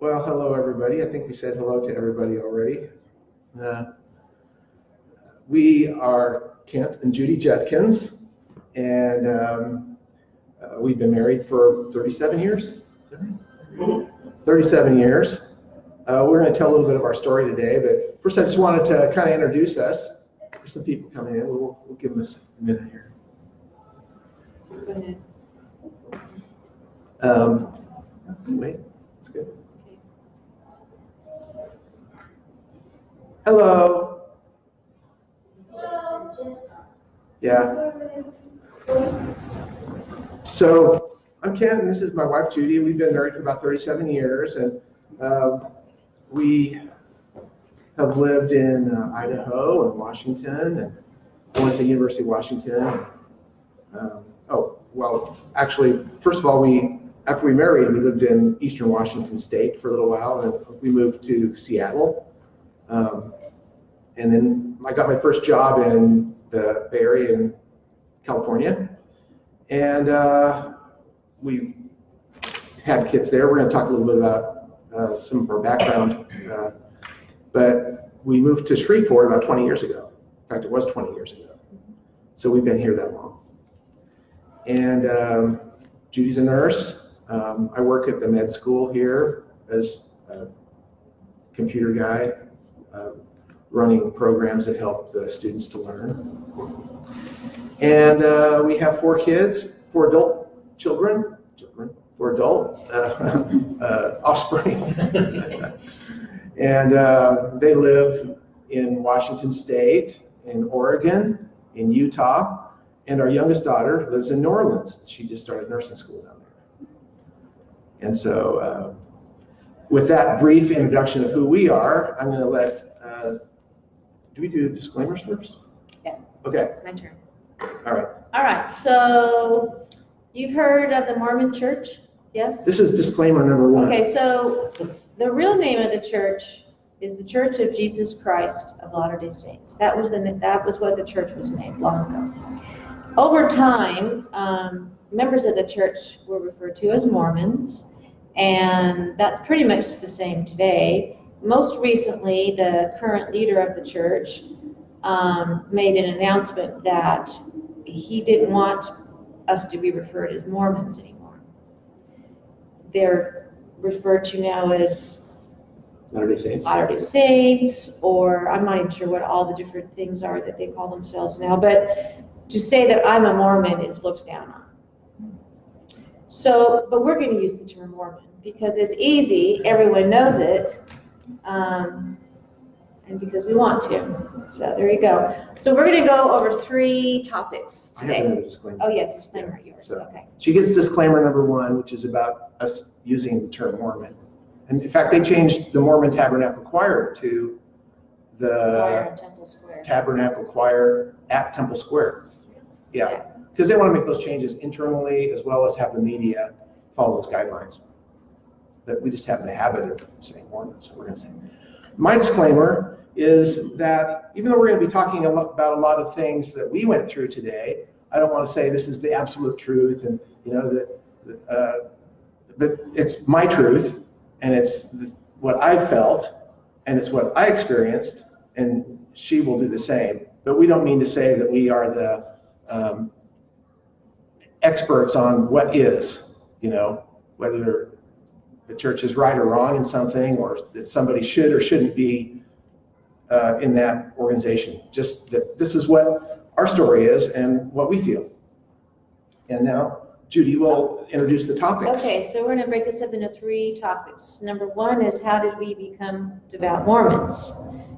Well, hello everybody. I think we said hello to everybody already. We are Kent and Judy Judkins, and we've been married for 37 years. Is that right? 37 years. We're going to tell a little bit of our story today, but first I just wanted to kind of introduce us. There's some people coming in. We'll give them a minute here. Go ahead. Wait, that's good. Hello. Yeah. So I'm Ken, and this is my wife Judy. We've been married for about 37 years, and we have lived in Idaho and Washington, and I went to University of Washington. Actually, first of all, after we married, we lived in Eastern Washington State for a little while, and we moved to Seattle. And then I got my first job in the Bay Area in California, and we had kids there. We're going to talk a little bit about some of our background, but we moved to Shreveport about 20 years ago. In fact, it was 20 years ago. So we've been here that long. And Judy's a nurse. I work at the med school here as a computer guy, running programs that help the students to learn. And we have 4 kids, 4 adult children, 4 adult offspring. And they live in Washington State, in Oregon, in Utah, and our youngest daughter lives in New Orleans. She just started nursing school down there. And so with that brief introduction of who we are, I'm going to let do we do disclaimers first? Yeah. Okay. My turn. All right. All right. So you've heard of the Mormon Church? Yes? This is disclaimer number 1. Okay, so the real name of the church is the Church of Jesus Christ of Latter-day Saints. That was what the church was named long ago. Over time, members of the church were referred to as Mormons, and that's pretty much the same today. Most recently, the current leader of the church made an announcement that he didn't want us to be referred as Mormons anymore. They're referred to now as Latter-day Saints. Latter-day Saints, or I'm not even sure what all the different things are that they call themselves now, but to say that I'm a Mormon is looked down on. So, but we're going to use the term Mormon because it's easy, everyone knows it, and because we want to. So there you go. So we're going to go over 3 topics today. I have another disclaimer. Oh yes, disclaimer yours. So okay. She gets disclaimer number 1, which is about us using the term Mormon. And in fact, they changed the Mormon Tabernacle Choir to the Choir at Temple Square. Tabernacle Choir at Temple Square. Yeah, because they want to make those changes internally as well as have the media follow those guidelines. But we just have the habit of saying Mormon, so we're going to say. My disclaimer is that even though we're going to be talking about a lot of things that we went through today, I don't want to say this is the absolute truth, and but it's my truth, and it's what I felt, and it's what I experienced, and she will do the same. But we don't mean to say that we are the experts on what is, whether the church is right or wrong in something, or that somebody should or shouldn't be in that organization. Just that this is what our story is and what we feel. And now Judy will introduce the topics. Okay, so we're going to break this up into 3 topics. Number 1 is how did we become devout Mormons?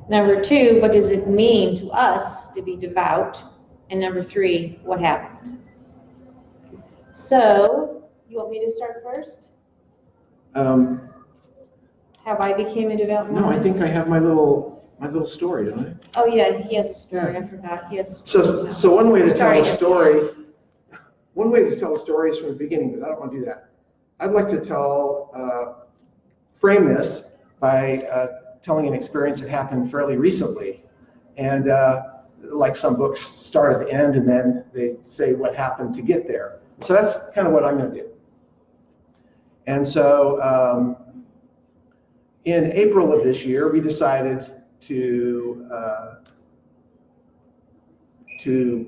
Number 2, what does it mean to us to be devout? And number 3, what happened? So, you want me to start first? How I became a devout Mormon? No, I think I have my little story, don't I? Oh yeah, he has a story. I forgot. He has a story. So one way to tell a story. One way to tell a story is from the beginning, but I don't want to do that. I'd like to frame this by telling an experience that happened fairly recently. And like some books start at the end and then they say what happened to get there. So that's kind of what I'm going to do. And so in April of this year, we decided to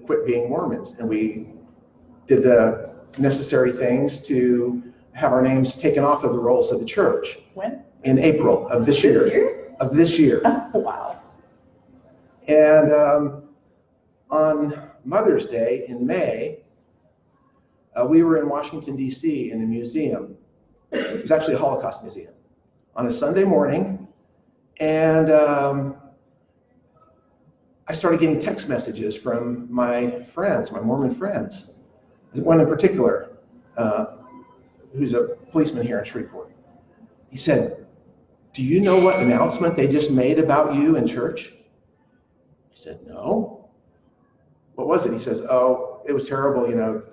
quit being Mormons, and we did the necessary things to have our names taken off of the rolls of the church. When? In April of this year. This year? Of this year. Oh, wow. And on Mother's Day in May, we were in Washington, D.C. in a museum. It was actually a Holocaust museum on a Sunday morning. And I started getting text messages from my friends, my Mormon friends. One in particular, who's a policeman here in Shreveport. He said, "Do you know what announcement they just made about you in church?" I said, "No." "What was it?" He says, "Oh, it was terrible, you know.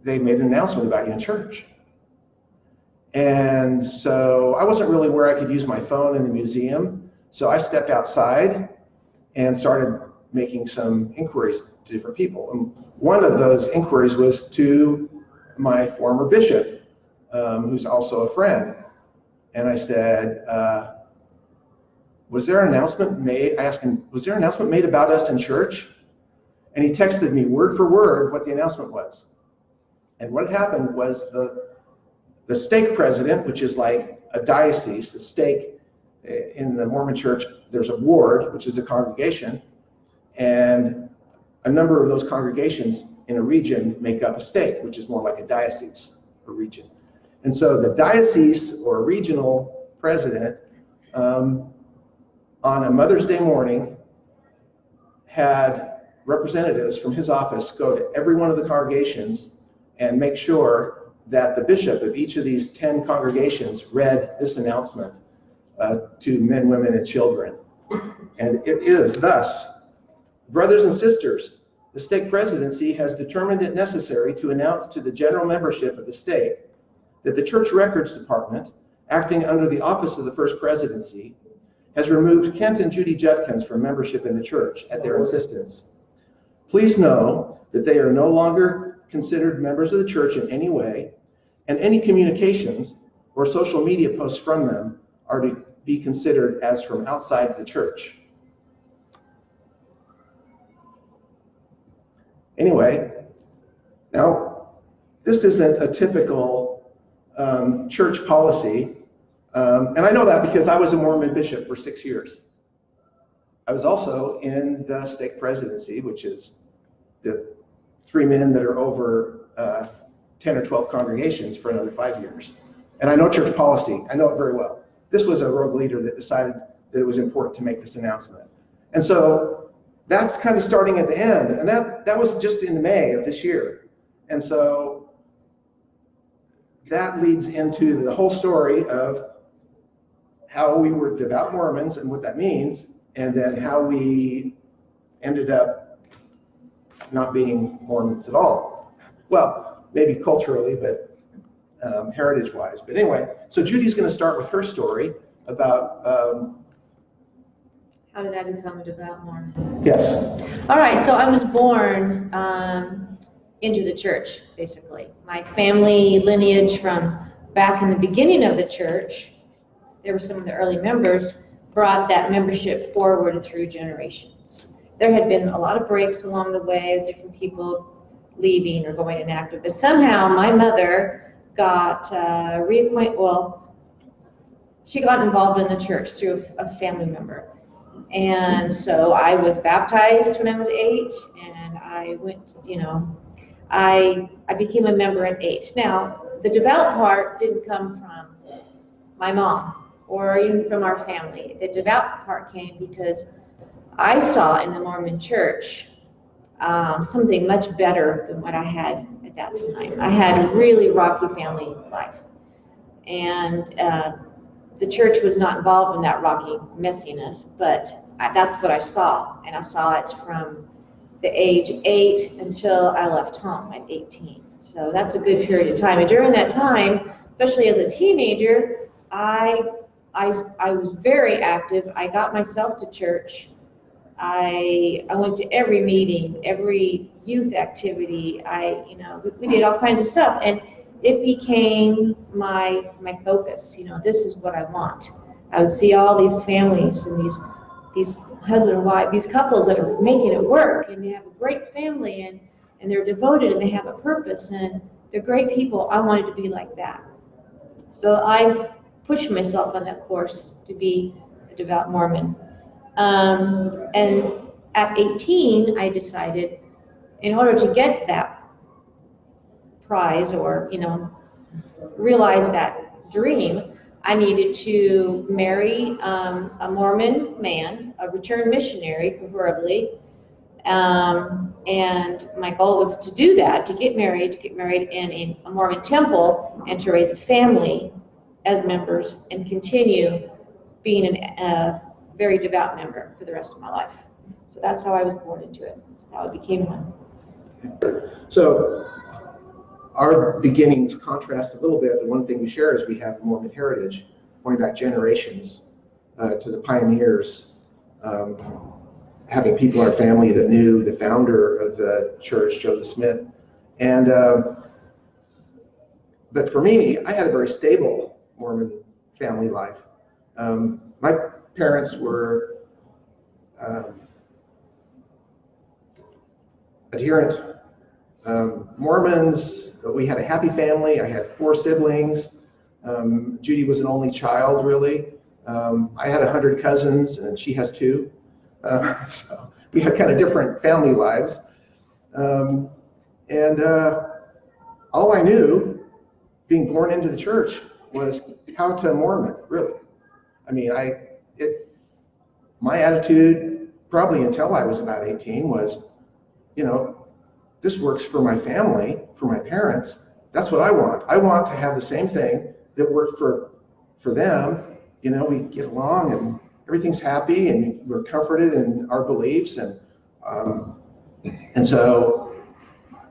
They made an announcement about you in church." And so I wasn't really where I could use my phone in the museum. So I stepped outside and started making some inquiries to different people. And one of those inquiries was to my former bishop, who's also a friend. And I said, "Was there an announcement made?" I asked him, "Was there an announcement made about us in church?" And he texted me word for word what the announcement was. And what happened was the stake president, which is like a diocese, the stake in the Mormon Church, there's a ward, which is a congregation, and a number of those congregations in a region make up a stake, which is more like a diocese, a region. And so the diocese or regional president, on a Mother's Day morning, had representatives from his office go to every one of the congregations and make sure that the bishop of each of these 10 congregations read this announcement to men, women, and children. And it is thus: "Brothers and sisters, the stake presidency has determined it necessary to announce to the general membership of the stake that the Church Records Department, acting under the office of the First Presidency, has removed Kent and Judy Judkins from membership in the church at their insistence. Please know that they are no longer considered members of the church in any way, and any communications or social media posts from them are to be considered as from outside the church." Anyway, now this isn't a typical church policy, and I know that because I was a Mormon bishop for 6 years. I was also in the stake presidency, which is the 3 men that are over 10 or 12 congregations for another 5 years. And I know church policy. I know it very well. This was a rogue leader that decided that it was important to make this announcement. And so that's kind of starting at the end. And that was just in May of this year. And so that leads into the whole story of how we were devout Mormons and what that means, and then how we ended up not being Mormons at all. Well, maybe culturally, but heritage-wise. But anyway, so Judy's going to start with her story about... How did I become a devout Mormon? Yes. All right, so I was born into the church, basically. My family lineage from back in the beginning of the church, there were some of the early members, brought that membership forward through generations. There had been a lot of breaks along the way with different people leaving or going inactive, but somehow my mother got she got involved in the church through a family member. And so I was baptized when I was 8, and I went, I became a member at 8. Now, the devout part didn't come from my mom or even from our family. The devout part came because I saw in the Mormon Church something much better than what I had at that time. I had a really rocky family life, and the church was not involved in that rocky messiness, but that's what I saw, and I saw it from the age 8 until I left home at 18. So that's a good period of time. And during that time, especially as a teenager, I was very active. I got myself to church. I went to every meeting, every youth activity. We did all kinds of stuff. And it became my focus. You know, this is what I want. I would see all these families and these husband and wife, these couples that are making it work, and they have a great family, and they're devoted, and they have a purpose, and they're great people. I wanted to be like that. So I pushed myself on that course to be a devout Mormon. And at 18, I decided, in order to get that prize, or, you know, realize that dream, I needed to marry a Mormon man, a returned missionary, preferably. And my goal was to do that, to get married in a Mormon temple, and to raise a family as members, and continue being a very devout member for the rest of my life. So that's how I was born into it. That's how I became one. So our beginnings contrast a little bit. The one thing we share is we have Mormon heritage going back generations to the pioneers, having people in our family that knew the founder of the church, Joseph Smith. And but for me, I had a very stable Mormon family life. My parents were adherent Mormons. We had a happy family. I had 4 siblings. Judy was an only child, really. I had 100 cousins, and she has 2. So we had kind of different family lives. And all I knew, being born into the church, was how to Mormon, really. I mean, my attitude, probably until I was about 18, was, you know, this works for my family, for my parents. That's what I want. I want to have the same thing that worked for them. You know, we get along and everything's happy, and we're comforted in our beliefs. And so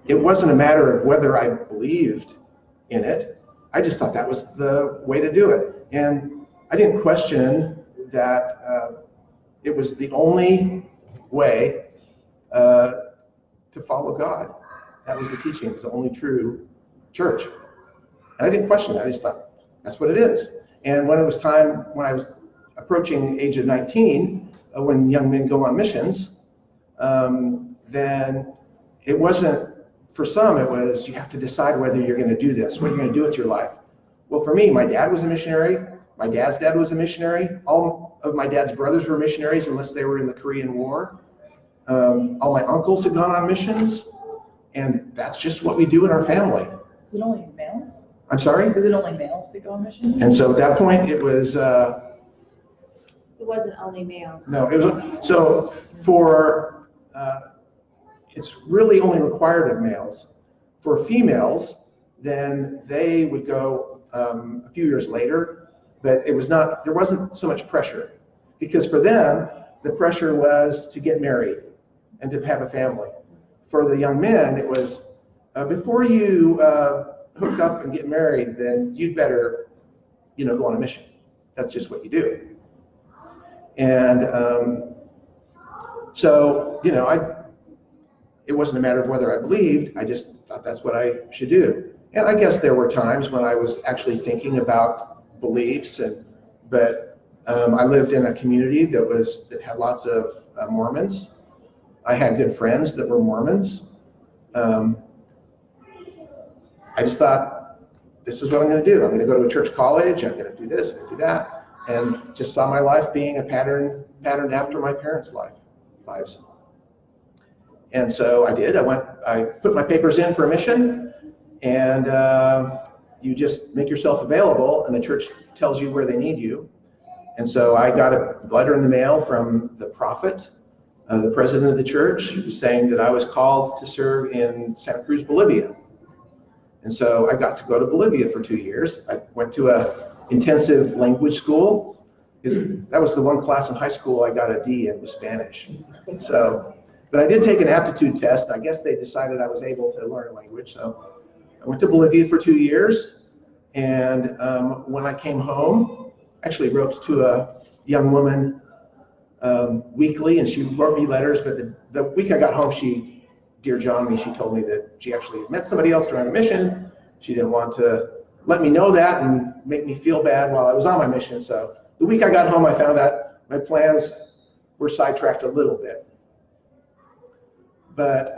it wasn't a matter of whether I believed in it. I just thought that was the way to do it. And I didn't question that it was the only way to follow God. That was the teaching. It was the only true church. And I didn't question that. I just thought, that's what it is. And when it was time, when I was approaching the age of 19, when young men go on missions, then it wasn't, for some, it was, you have to decide whether you're going to do this, what you're going to do with your life. Well, for me, my dad was a missionary. My dad's dad was a missionary. All of my dad's brothers were missionaries, unless they were in the Korean War. All my uncles had gone on missions, and that's just what we do in our family. Is it only males? I'm sorry? Is it only males that go on missions? And so at that point, it was... It wasn't only males. No, it was... So for... it's really only required of males. For females, then they would go a few years later, but it was not... There wasn't so much pressure, because for them, the pressure was to get married and to have a family. For the young men, it was, before you hook up and get married, then you'd better, you know, go on a mission. That's just what you do. And so, you know, it wasn't a matter of whether I believed, I just thought that's what I should do. And I guess there were times when I was actually thinking about beliefs, but I lived in a community that had lots of Mormons. I had good friends that were Mormons. I just thought, this is what I'm going to do. I'm going to go to a church college. I'm going to do this, I'm going to do that, and just saw my life being a patterned after my parents' lives. And so I did. I put my papers in for a mission, and you just make yourself available, and the church tells you where they need you. And so I got a letter in the mail from the prophet, the president of the church, saying that I was called to serve in Santa Cruz, Bolivia. And so I got to go to Bolivia for 2 years. I went to a intensive language school. That was the one class in high school I got a D in, was Spanish. So, but I did take an aptitude test. I guess they decided I was able to learn a language. So I went to Bolivia for 2 years. And when I came home, I actually wrote to a young woman weekly, and she wrote me letters. But the week I got home, she Dear John me, she told me that she actually met somebody else during a mission, she didn't want to let me know that and make me feel bad while I was on my mission. So the week I got home, I found out my plans were sidetracked a little bit. But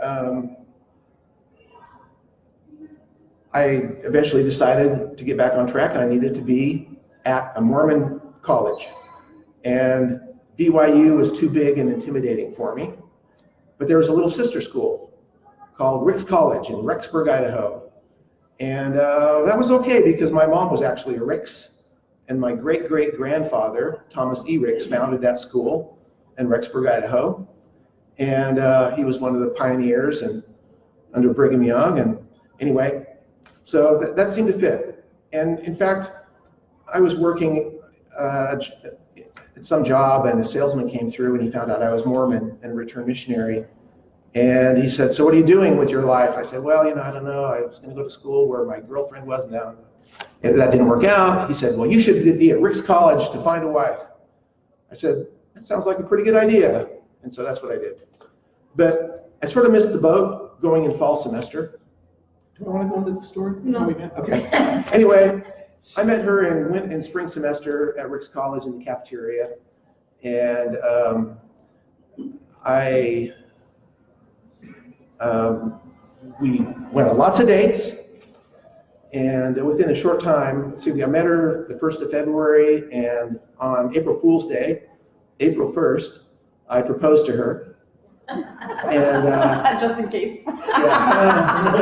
I eventually decided to get back on track, and I needed to be at a Mormon college. And BYU was too big and intimidating for me. But there was a little sister school called Ricks College in Rexburg, Idaho. And that was okay because my mom was actually a Ricks, and my great-great-grandfather, Thomas E. Ricks, founded that school in Rexburg, Idaho. And he was one of the pioneers and under Brigham Young. And anyway, so that seemed to fit. And in fact, I was working at some job, and a salesman came through, and he found out I was Mormon and a returned missionary. And he said, "So what are you doing with your life?" I said, "Well, I don't know. I was going to go to school where my girlfriend was now." And that didn't work out. He said, "Well, you should be at Ricks College to find a wife." I said, "That sounds like a pretty good idea." And so that's what I did. But I sort of missed the boat going in fall semester. Do I want to go into the story? No. Okay. Anyway, I met her and went in spring semester at Ricks College in the cafeteria. And we went on lots of dates. And within a short time, I met her the 1st of February, and on April Fool's Day, April 1st, I proposed to her. And just in case. Yeah.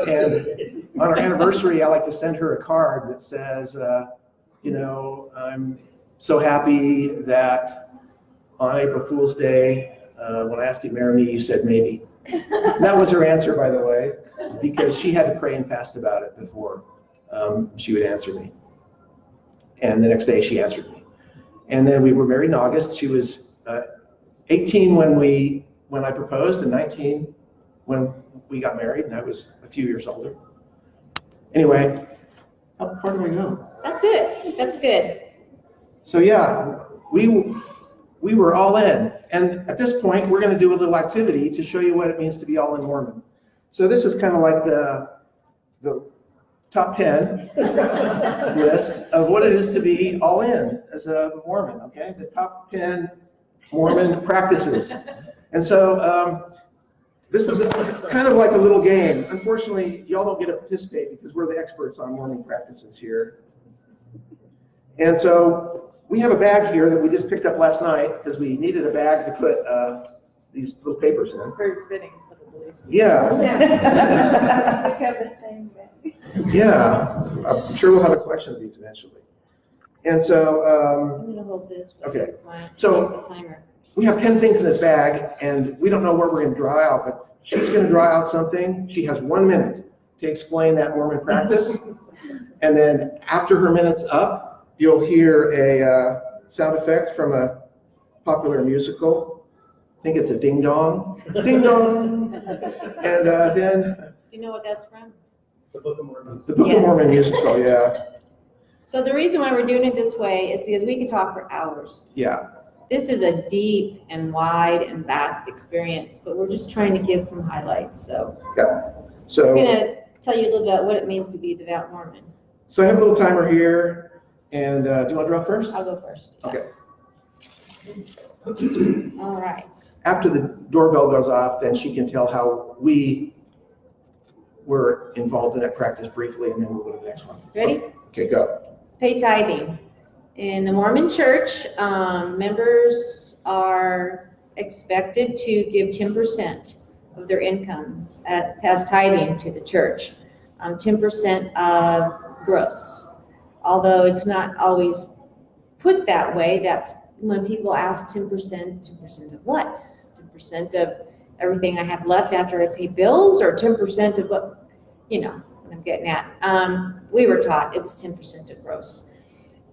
And on our anniversary, I like to send her a card that says, I'm so happy that on April Fool's Day, when I asked you to marry me, you said maybe. That was her answer, by the way, because she had to pray and fast about it before she would answer me. And the next day she answered me. And then we were married in August. She was 18 when I proposed, and 19 when we got married, and I was a few years older. Anyway, how far do I go? That's it. That's good. So yeah, we were all in. And at this point, we're going to do a little activity to show you what it means to be all in Mormon. So this is kind of like the top 10 list of what it is to be all in as a Mormon, okay? The top 10 Mormon practices. And so this is kind of like a little game. Unfortunately, y'all don't get to participate because we're the experts on Mormon practices here. And so we have a bag here that we just picked up last night because we needed a bag to put these little papers in. Very fitting for the beliefs. Yeah. We have the same bag. Yeah. I'm sure we'll have a collection of these eventually. And so, I'm going to hold this. Okay. My So timer. we have 10 things in this bag, and we don't know what we're going to draw out, but she's going to draw out something. She has 1 minute to explain that Mormon practice. And then after her minute's up, you'll hear a sound effect from a popular musical. I think it's a ding dong. Ding dong. And then Do you know what that's from? The Book of Mormon. the Book of Mormon musical, yeah. So the reason why we're doing it this way is because we could talk for hours. Yeah. This is a deep and wide and vast experience, but we're just trying to give some highlights. So Yeah. I'm So, going to tell you a little about what it means to be a devout Mormon. so I have a little timer here, and do you want to draw first? I'll go first. Okay. All right. After the doorbell goes off, then she can tell how we were involved in that practice briefly, and then we'll go to the next one. Ready? Okay, go. Pay tithing. In the Mormon Church, members are expected to give 10% of their income as tithing to the church, 10% of gross. Although it's not always put that way, that's when people ask 10%, 10% of what? 10% of everything I have left after I pay bills, or 10% of what, what I'm getting at. We were taught it was 10% of gross.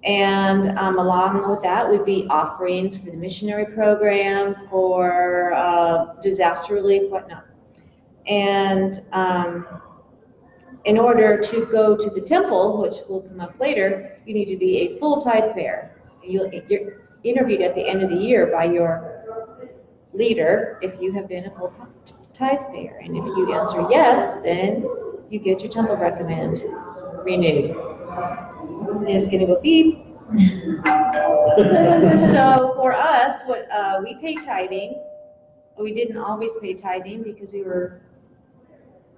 And along with that would be offerings for the missionary program, for disaster relief, whatnot. And in order to go to the temple, which will come up later, you need to be a full tithe payer. You're interviewed at the end of the year by your leader if you have been a full tithe payer. And if you answer yes, then you get your temple recommend renewed. It's going to go beep. So for us, we pay tithing. We didn't always pay tithing because we were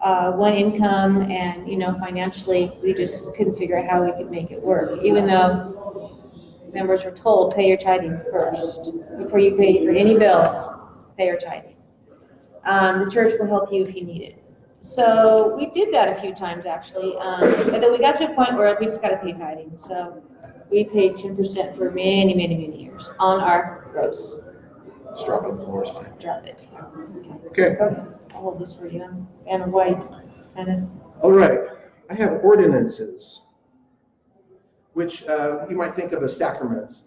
one income, and financially we just couldn't figure out how we could make it work. Even though members were told, pay your tithing first before you pay for any bills. Pay your tithing. The church will help you if you need it. So we did that a few times actually, but then we got to a point where we just got to pay tithing. So we paid 10% for many, many, many years on our gross. Just drop it on the floor. Drop it. Okay. I'll hold this for you. And white, kind of. All right. I have ordinances, which you might think of as sacraments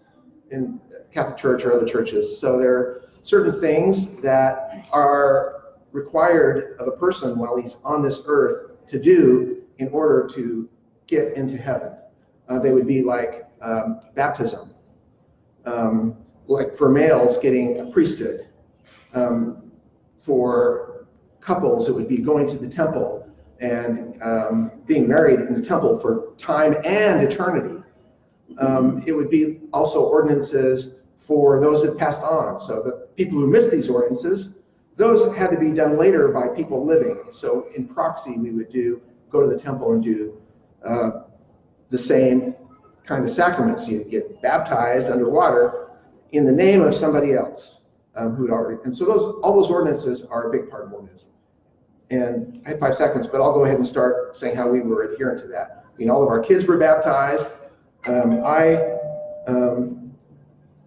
in Catholic Church or other churches. So there are certain things that are required of a person while he's on this earth to do in order to get into heaven. They would be like baptism, like for males getting a priesthood. For couples, it would be going to the temple and being married in the temple for time and eternity. It would be also ordinances for those that passed on. So the people who missed these ordinances, those had to be done later by people living. So in proxy, we would go to the temple and do the same kind of sacraments. You get baptized underwater in the name of somebody else who'd already. And so all those ordinances are a big part of Mormonism. And I have 5 seconds, but I'll go ahead and start saying how we were adherent to that. All of our kids were baptized. I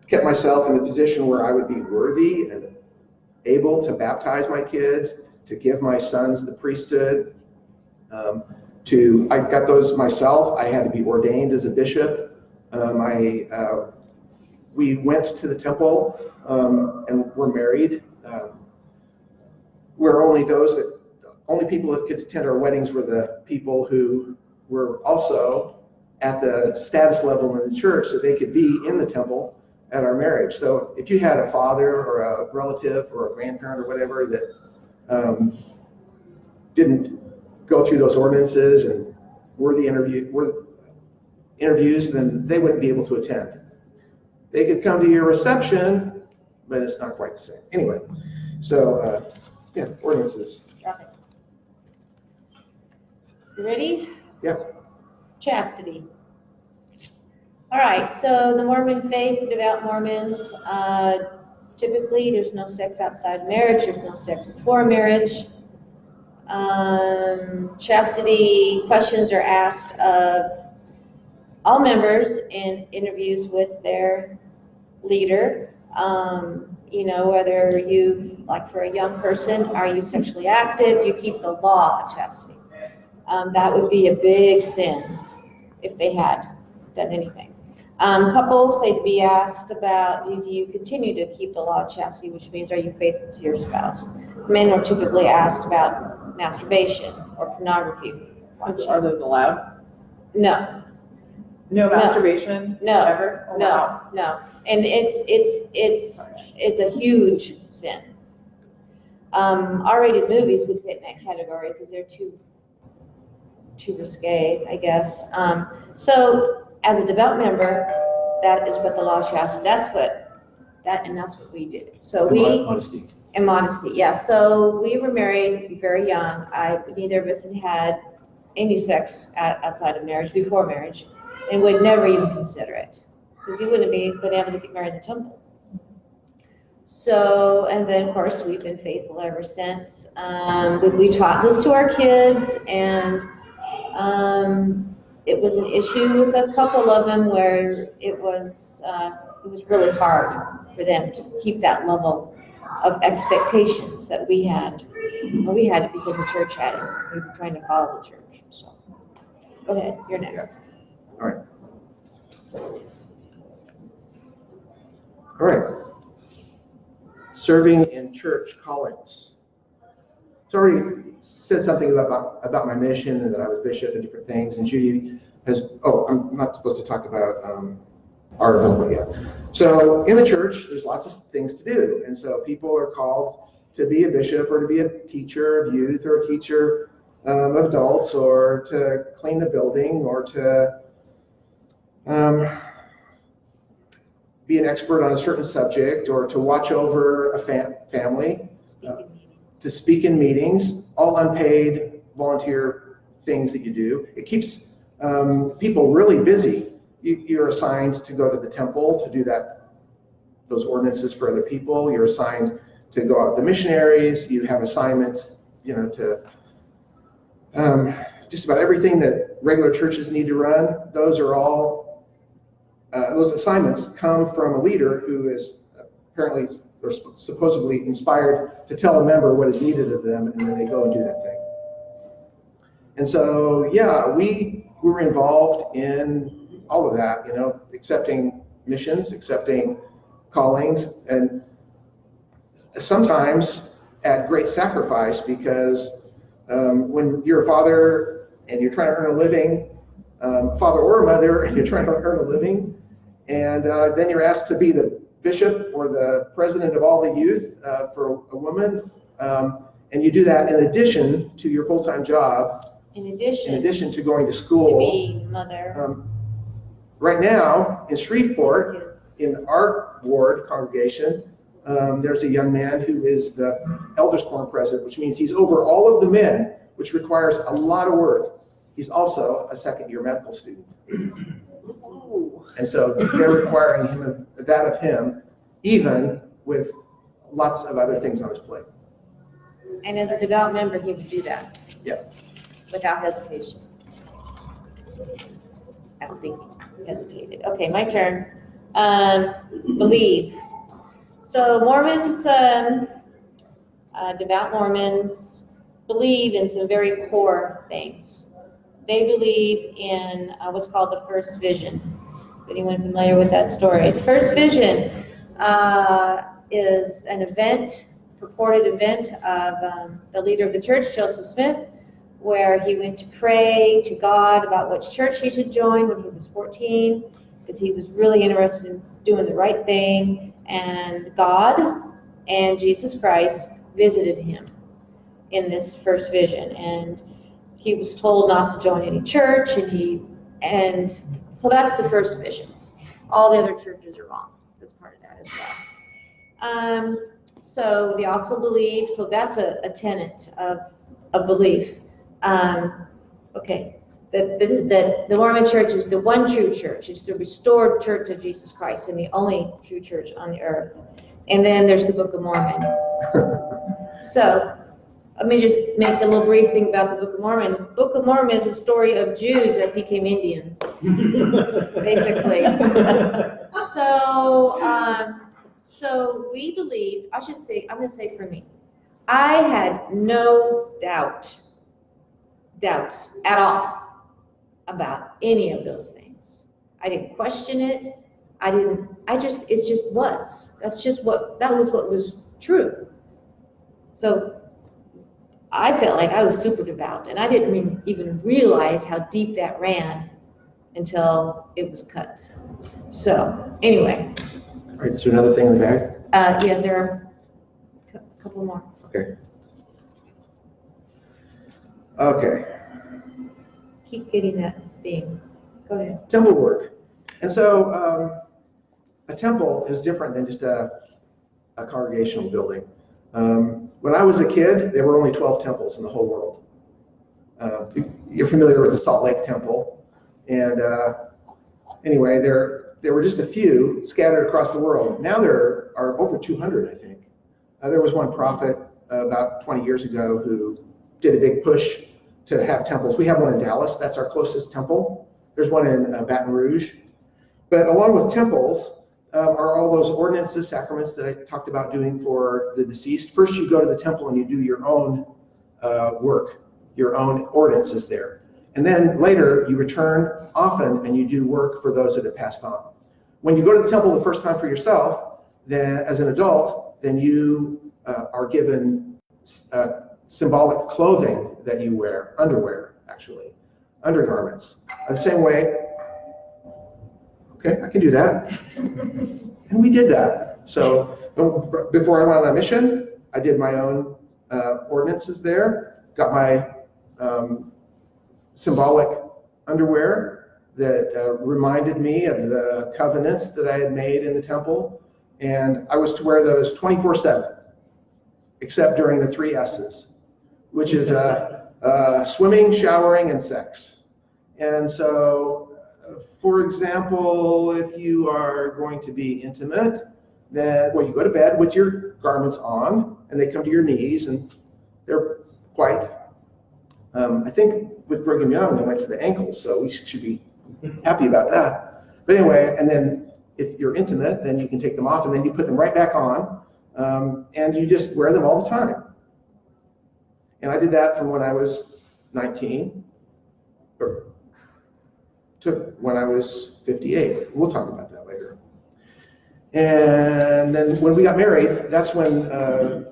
kept myself in the position where I would be worthy and able to baptize my kids, to give my sons the priesthood. I got those myself. I had to be ordained as a bishop. We went to the temple and were married. Where only people that could attend our weddings were the people who were also at the status level in the church, so they could be in the temple at our marriage. So if you had a father or a relative or a grandparent or whatever that didn't go through those ordinances and were interviews, then they wouldn't be able to attend. They could come to your reception, but it's not quite the same. Anyway, so ordinances. Drop it. You ready? Yeah. Chastity. All right, so the Mormon faith, the devout Mormons, typically there's no sex outside marriage, there's no sex before marriage. Chastity questions are asked of all members in interviews with their leader. Whether you, like for a young person, are you sexually active? Do you keep the law of chastity? That would be a big sin if they had done anything. Couples, they'd be asked about, do you continue to keep the law of chastity, which means are you faithful to your spouse? Men are typically asked about masturbation or pornography. Are those allowed? No. No masturbation? No. Ever? Oh, wow. No. And it's a huge sin. R-rated movies would fit in that category because they're too risque, I guess. So as a devout member, that is what the law of chastity. That's what we did. So Modesty. And modesty, yeah. So we were married very young. Neither of us had any sex outside of marriage, before marriage, and would never even consider it because we wouldn't have been able to get married in the temple. So, and then of course we've been faithful ever since. We taught this to our kids, and it was an issue with a couple of them where it was really hard for them to keep that level of expectations that we had. Well, we had it because the church had it. We were trying to follow the church. So, go ahead. You're next. Yeah. All right. Serving in church callings. It's already said something about my mission and that I was bishop and different things. And Judy I'm not supposed to talk about our development yet. So in the church, there's lots of things to do. And so people are called to be a bishop or to be a teacher of youth or a teacher adults, or to clean the building, or to be an expert on a certain subject, or to watch over a family, to speak in meetings, all unpaid volunteer things that you do. It keeps people really busy. You're assigned to go to the temple to do those ordinances for other people. You're assigned to go out with the missionaries. You have assignments, to just about everything that regular churches need to run. Those are all those assignments come from a leader who is apparently or supposedly inspired to tell a member what is needed of them, and then they go and do that thing. And so, yeah, we were involved in all of that, accepting missions, accepting callings, and sometimes at great sacrifice, because when you're a father and you're trying to earn a living, father or mother, and you're trying to earn a living, and then you're asked to be the bishop or the president of all the youth for a woman, and you do that in addition to your full-time job, in addition to going to school. To be mother. Right now, in Shreveport, in our ward congregation, there's a young man who is the elders quorum president, which means he's over all of the men, which requires a lot of work. He's also a second-year medical student. And so they're requiring that of him, even with lots of other things on his plate. And as a devout member, he would do that. Yeah. Without hesitation. I don't think he hesitated. Okay, my turn. Believe. So Mormons, devout Mormons, believe in some very core things. They believe in what's called the first vision. Anyone familiar with that story? The first vision is an event, purported event of the leader of the church, Joseph Smith, where he went to pray to God about which church he should join when he was 14, because he was really interested in doing the right thing. And God and Jesus Christ visited him in this first vision, and he was told not to join any church, and so that's the first vision. All the other churches are wrong. That's part of that as well. So they also believe, so that's a tenet of belief. Okay, the Mormon Church is the one true church. It's the restored church of Jesus Christ and the only true church on the earth. And then there's the Book of Mormon. So let me just make a little brief thing about the Book of Mormon. The Book of Mormon is a story of Jews that became Indians, basically. So we believe, I'm going to say for me, I had no doubts at all about any of those things. I didn't question it. It just was. That was what was true. So I felt like I was super devout, and I didn't even realize how deep that ran until it was cut. So anyway. All right, is there another thing in the bag? Yeah, there are a couple more. Okay. Okay. Keep getting that thing. Go ahead. Temple work. And so a temple is different than just a congregational building. When I was a kid, there were only 12 temples in the whole world. You're familiar with the Salt Lake Temple. And anyway, there were just a few scattered across the world. Now there are over 200, I think. There was one prophet about 20 years ago who did a big push to have temples. We have one in Dallas. That's our closest temple. There's one in Baton Rouge. But along with temples are all those ordinances, sacraments that I talked about doing for the deceased. First, you go to the temple and you do your own work, your own ordinances there. And then later, you return often and you do work for those that have passed on. When you go to the temple the first time for yourself, then as an adult, then you are given symbolic clothing that you wear, underwear, actually, undergarments. The same way, okay, I can do that. And we did that. So before I went on a mission, I did my own ordinances there, got my symbolic underwear that reminded me of the covenants that I had made in the temple. And I was to wear those 24/7, except during the 3 S's, which is swimming, showering, and sex. And so, for example, if you are going to be intimate, then, well, you go to bed with your garments on, and they come to your knees, and they're white. I think with Brigham Young, they went to the ankles, so we should be happy about that. But anyway, and then if you're intimate, then you can take them off, and then you put them right back on, and you just wear them all the time. And I did that from when I was 19, or to when I was 58. We'll talk about that later. And then when we got married, that's when,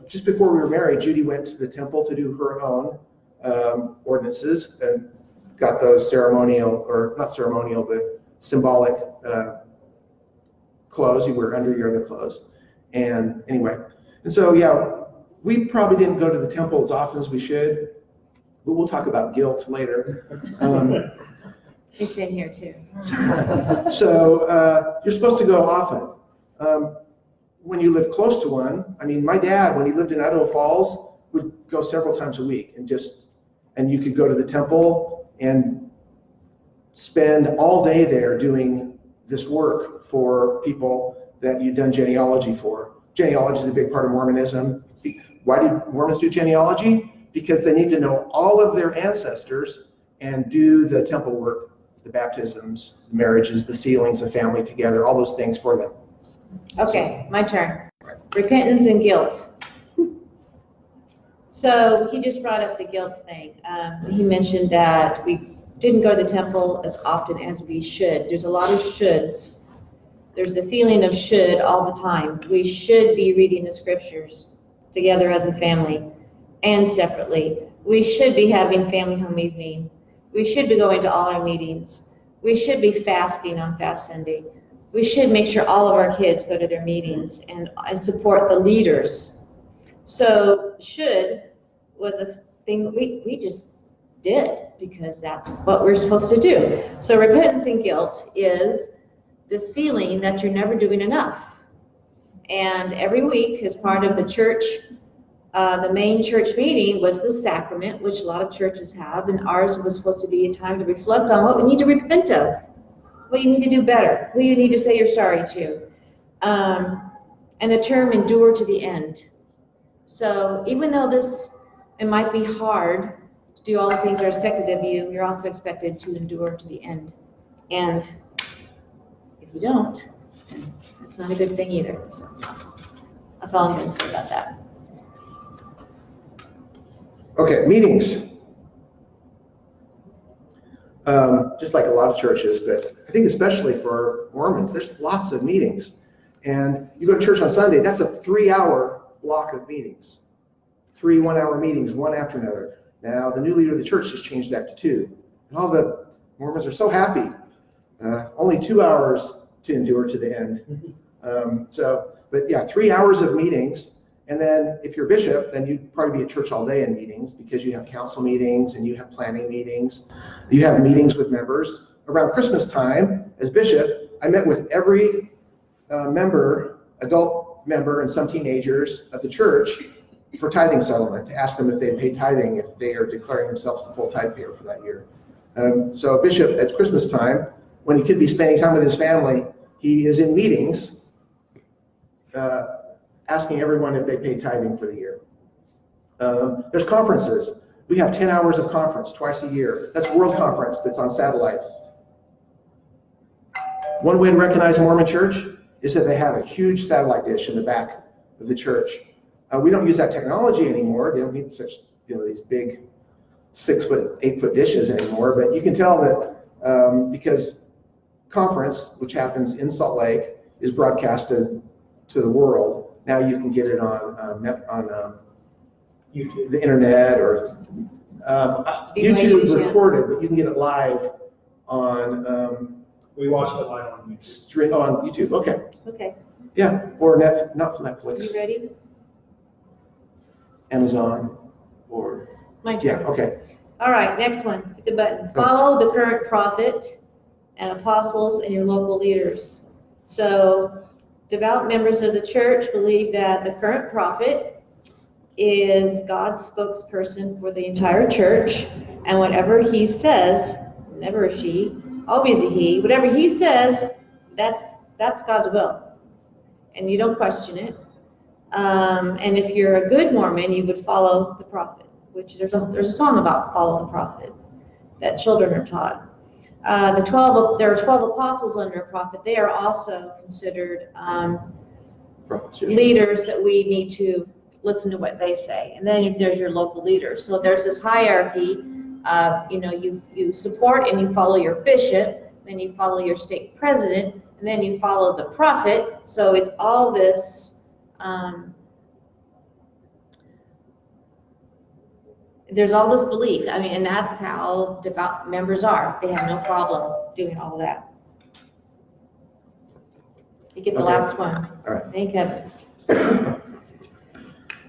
just before we were married, Judy went to the temple to do her own ordinances and got those ceremonial, or not ceremonial, but symbolic clothes. You wear under your other clothes. And anyway, and so yeah, we probably didn't go to the temple as often as we should, but we'll talk about guilt later. It's in here too. So you're supposed to go often. When you live close to one, I mean, my dad, when he lived in Idaho Falls, would go several times a week, and you could go to the temple and spend all day there doing this work for people that you've done genealogy for. Genealogy is a big part of Mormonism. Why do Mormons do genealogy? Because they need to know all of their ancestors and do the temple work, the baptisms, the marriages, the sealings of family together, all those things for them. Okay, my turn. Repentance and guilt. So he just brought up the guilt thing. He mentioned that we didn't go to the temple as often as we should. There's a lot of shoulds. There's a feeling of should all the time. We should be reading the scriptures together as a family and separately. We should be having family home evening. We should be going to all our meetings. We should be fasting on Fast Sunday. We should make sure all of our kids go to their meetings and support the leaders. So should was a thing we just did because that's what we're supposed to do. So repentance and guilt is this feeling that you're never doing enough. And every week, as part of the church, the main church meeting was the sacrament, which a lot of churches have, and ours was supposed to be a time to reflect on what we need to repent of, what you need to do better, who you need to say you're sorry to. And the term endure to the end. So even though it might be hard to do all the things that are expected of you, you're also expected to endure to the end. And if you don't, then that's not a good thing either. So that's all I'm going to say about that. Okay, meetings. Just like a lot of churches, but I think especially for Mormons, there's lots of meetings. And you go to church on Sunday, that's a 3-hour block of meetings. 3 one-hour meetings, one after another. Now, the new leader of the church just changed that to 2. And all the Mormons are so happy. Only 2 hours to endure to the end. But yeah, 3 hours of meetings. And then if you're bishop, then you'd probably be at church all day in meetings because you have council meetings and you have planning meetings. You have meetings with members. Around Christmas time, as bishop, I met with every member, adult member and some teenagers of the church for tithing settlement to ask them if they pay tithing, if they are declaring themselves the full tithe payer for that year. So a bishop at Christmas time, when he could be spending time with his family, he is in meetings asking everyone if they paid tithing for the year. There's conferences. We have 10 hours of conference twice a year. That's World Conference that's on satellite. One way to recognize a Mormon church is that they have a huge satellite dish in the back of the church. We don't use that technology anymore. They don't need such, these big 6-foot, 8-foot dishes anymore. But you can tell that because conference, which happens in Salt Lake, is broadcasted to the world. Now you can get it on YouTube, the internet, or YouTube recorded, but you can get it live on. We watched it live on YouTube. Straight on YouTube. Okay. Okay. Yeah, or not Netflix. You ready? Amazon, or My turn. yeah. Okay. All right, next one, hit the button. Follow the current prophet and apostles and your local leaders. So devout members of the church believe that the current prophet is God's spokesperson for the entire church, and whatever he says, never a she, always a he, whatever he says, that's God's will, and you don't question it. And if you're a good Mormon, you would follow the prophet, which there's a song about follow the prophet that children are taught. There are 12 apostles under a prophet. They are also considered leaders that we need to listen to what they say. And then there's your local leaders. So there's this hierarchy of, you support and you follow your bishop, then you follow your stake president, and then you follow the prophet. So it's all this, there's all this belief. And that's how devout members are. They have no problem doing all that. You get the last one. All right. Thank heavens.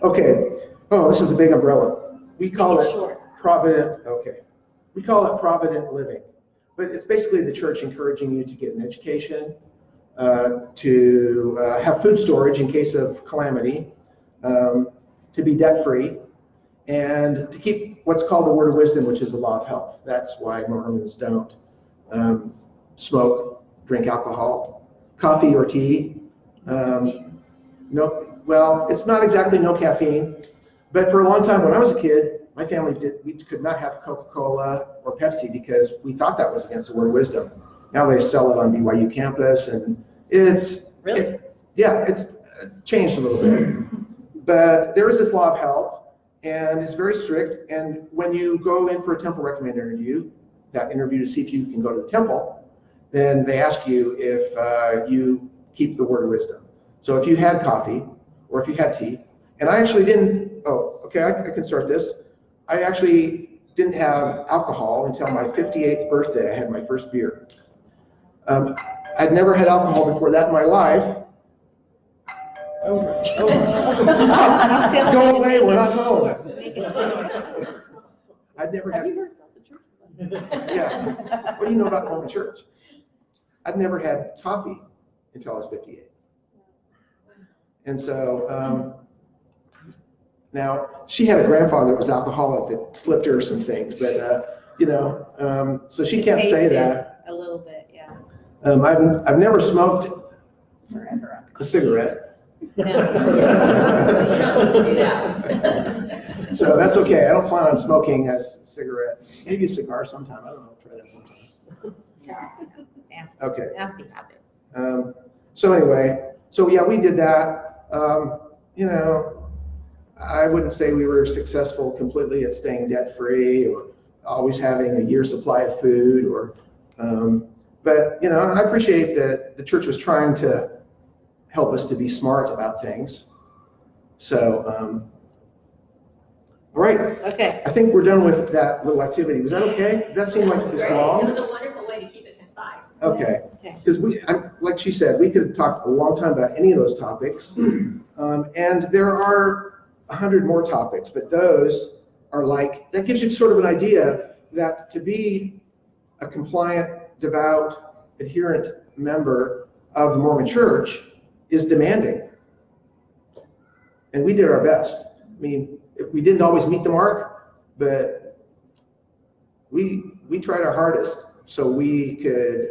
Okay. Oh, this is a big umbrella. We call it short. provident. Okay. We call it provident living, but it's basically the church encouraging you to get an education, to have food storage in case of calamity, to be debt-free, and to keep what's called the word of wisdom, which is the law of health. That's why Mormons don't smoke, drink alcohol, coffee or tea. No, well, it's not exactly no caffeine, but for a long time when I was a kid, my family we could not have Coca-Cola or Pepsi because we thought that was against the word of wisdom. Now they sell it on BYU campus, and it's Really? it's changed a little bit. But there is this law of health, and it's very strict. And when you go in for a temple recommend interview, that interview to see if you can go to the temple, then they ask you if you keep the word of wisdom. So if you had coffee or if you had tea, and I actually didn't, I can start this. I actually didn't have alcohol until my 58th birthday. I had my first beer. I'd never had alcohol before that in my life. Over. Go away, we're not home. I'd never Have had, you heard about the church? yeah. What do you know about the Mormon Church? I'd never had coffee until I was 58. And so, now, she had a grandfather that was alcoholic that slipped her some things, but, so she can't say Tasted that. a little bit, yeah. I've never smoked Forever. a cigarette, No. You don't need to do that. so that's okay. I don't plan on smoking a cigarette. Maybe a cigar sometime. I don't know. Try that sometime. Nasty, Okay. nasty habit. So anyway, yeah, we did that. I wouldn't say we were successful completely at staying debt-free or always having a year's supply of food, but I appreciate that the church was trying to help us to be smart about things. So, all right. Okay. I think we're done with that little activity. Was that okay? Did that seem like it was Great. It long? was a wonderful way to keep it concise. Okay. Okay. Because like she said, we could have talked a long time about any of those topics. And there are 100 more topics, but those are that gives you sort of an idea that to be a compliant, devout, adherent member of the Mormon Church is demanding. And we did our best. We didn't always meet the mark, but we tried our hardest so we could.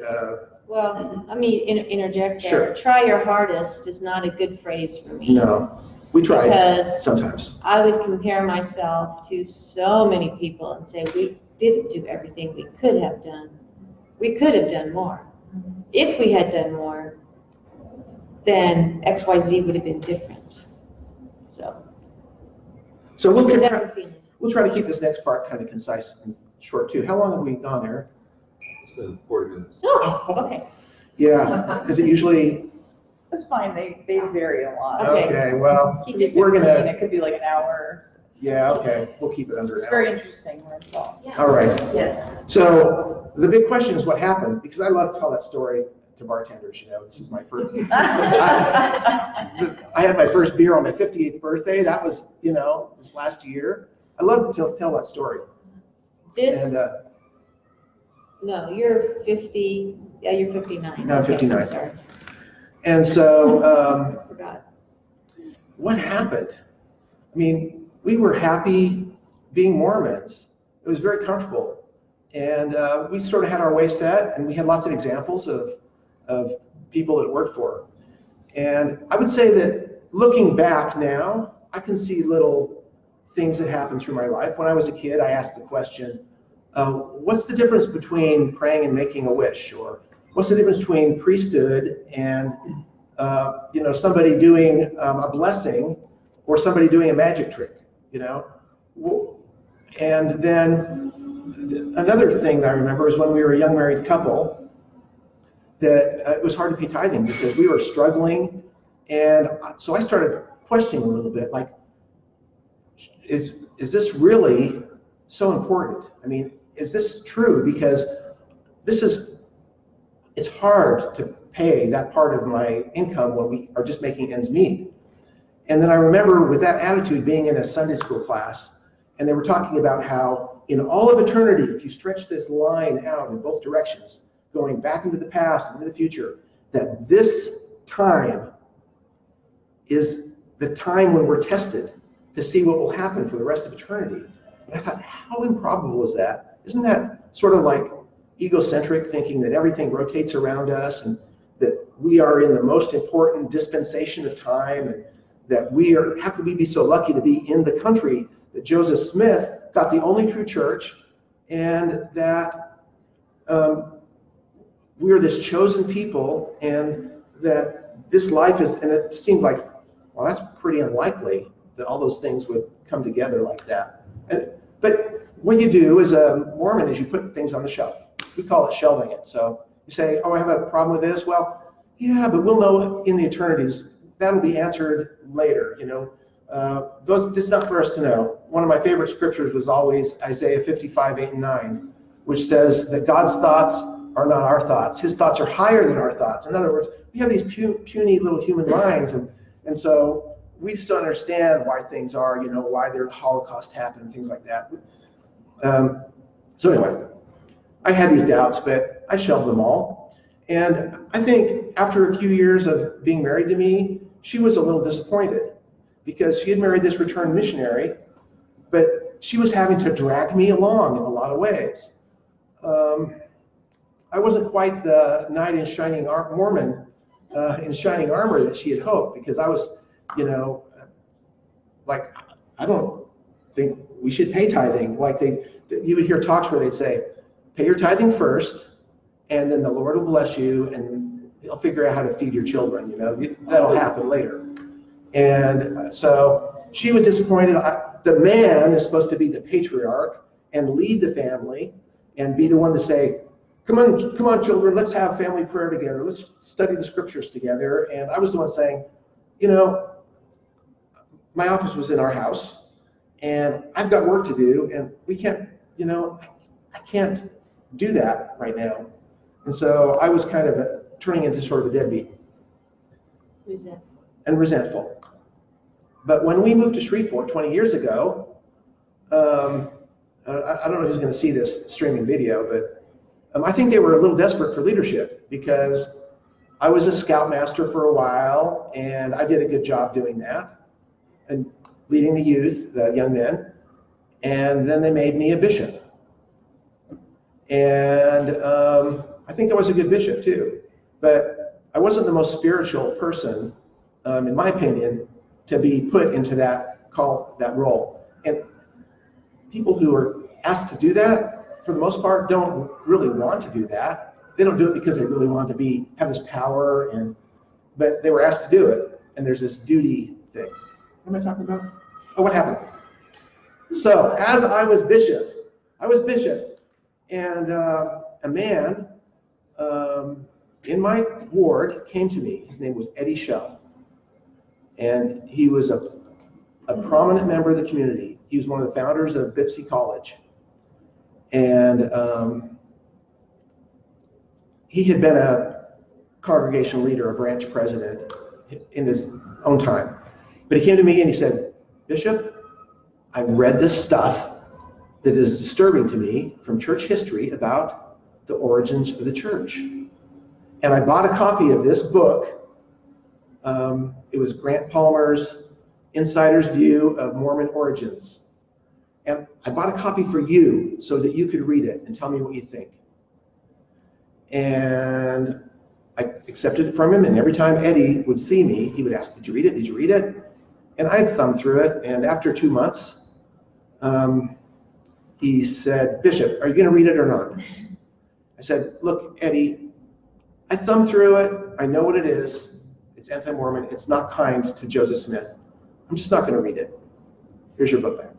Well, let me interject there. Sure. Try your hardest is not a good phrase for me. No, we tried Because sometimes. I would compare myself to so many people and say we didn't do everything we could have done. We could have done more. If we had done more, then XYZ would have been different. So So never feeling. we'll try to keep this next part kind of concise and short too. How long have we gone, Eric? It's been 40 minutes. Oh, okay. Yeah. Is it usually? That's fine, they vary a lot. Okay. Okay. Well, Keep this we're And gonna. it could be like an hour. Yeah. Okay. We'll keep it under It's an very hour. interesting when it's all. All right. Yes. So the big question is what happened, because I love to tell that story to bartenders. This is my first. I had my first beer on my 58th birthday. That was, this last year. I love to tell that story. This, And no, you're 50, yeah, you're 59. No, I'm Okay, 59. Sorry, and so I forgot. what happened? I mean, we were happy being Mormons. It was very comfortable. And we sort of had our way set, and we had lots of examples of people that worked for. And I would say that looking back now, I can see little things that happened through my life. When I was a kid, I asked the question, what's the difference between praying and making a wish? Or what's the difference between priesthood and somebody doing a blessing or somebody doing a magic trick, And then another thing that I remember is when we were a young married couple, that it was hard to pay tithing because we were struggling. And so I started questioning a little bit, like, is this really so important? I mean, is this true? Because it's hard to pay that part of my income when we are just making ends meet. And then I remember with that attitude being in a Sunday school class, and they were talking about how in all of eternity, if you stretch this line out in both directions, going back into the past and into the future, that this time is the time when we're tested to see what will happen for the rest of eternity. And I thought, how improbable is that? Isn't that sort of like egocentric, thinking that everything rotates around us and that we are in the most important dispensation of time, and that how could we be so lucky to be in the country that Joseph Smith got the only true church, and that we are this chosen people, and that this life is, and it seemed like, well, that's pretty unlikely that all those things would come together like that. But what you do as a Mormon is you put things on the shelf. We call it shelving it. So you say, oh, I have a problem with this. Well, yeah, but we'll know in the eternities. That'll be answered later, It's not for us to know. One of my favorite scriptures was always Isaiah 55, 8 and 9, which says that God's thoughts are not our thoughts. His thoughts are higher than our thoughts. In other words, we have these puny little human minds, and so we just don't understand why things are, why the Holocaust happened and things like that. So anyway, I had these doubts, but I shelved them all. And I think after a few years of being married to me, she was a little disappointed because she had married this returned missionary, but she was having to drag me along in a lot of ways. I wasn't quite the knight in shining Mormon in shining armor that she had hoped, because I was, like, I don't think we should pay tithing. Like you would hear talks where they'd say, pay your tithing first, and then the Lord will bless you, and He'll figure out how to feed your children. That'll happen later. And so she was disappointed. The man is supposed to be the patriarch and lead the family and be the one to say, come on, children, let's have family prayer together. Let's study the scriptures together. And I was the one saying, my office was in our house, and I've got work to do, and we can't, I can't do that right now. And so I was kind of turning into sort of a deadbeat. Resentful. But when we moved to Shreveport 20 years ago, I don't know who's going to see this streaming video, but I think they were a little desperate for leadership, because I was a scoutmaster for a while, and I did a good job doing that and leading the youth, the young men. And then they made me a bishop. And I think I was a good bishop too, but I wasn't the most spiritual person, in my opinion, to be put into that role. And people who are asked to do that, for the most part, don't really want to do that. They don't do it because they really want to have this power, but they were asked to do it. And there's this duty thing. What am I talking about? Oh, what happened? So as I was bishop, and a man in my ward came to me. His name was Eddie Shell. And he was a prominent member of the community. He was one of the founders of Bipsy College. And he had been a congregation leader, a branch president in his own time. But he came to me and he said, Bishop, I read this stuff that is disturbing to me from church history about the origins of the church. And I bought a copy of this book. It was Grant Palmer's Insider's View of Mormon Origins. And I bought a copy for you so that you could read it and tell me what you think. And I accepted it from him, and every time Eddie would see me, he would ask, "Did you read it? Did you read it?" And I'd thumb through it, and after 2 months, he said, "Bishop, are you going to read it or not?" I said, "Look, Eddie, I thumbed through it. I know what it is. It's anti-Mormon. It's not kind to Joseph Smith. I'm just not going to read it. Here's your book back."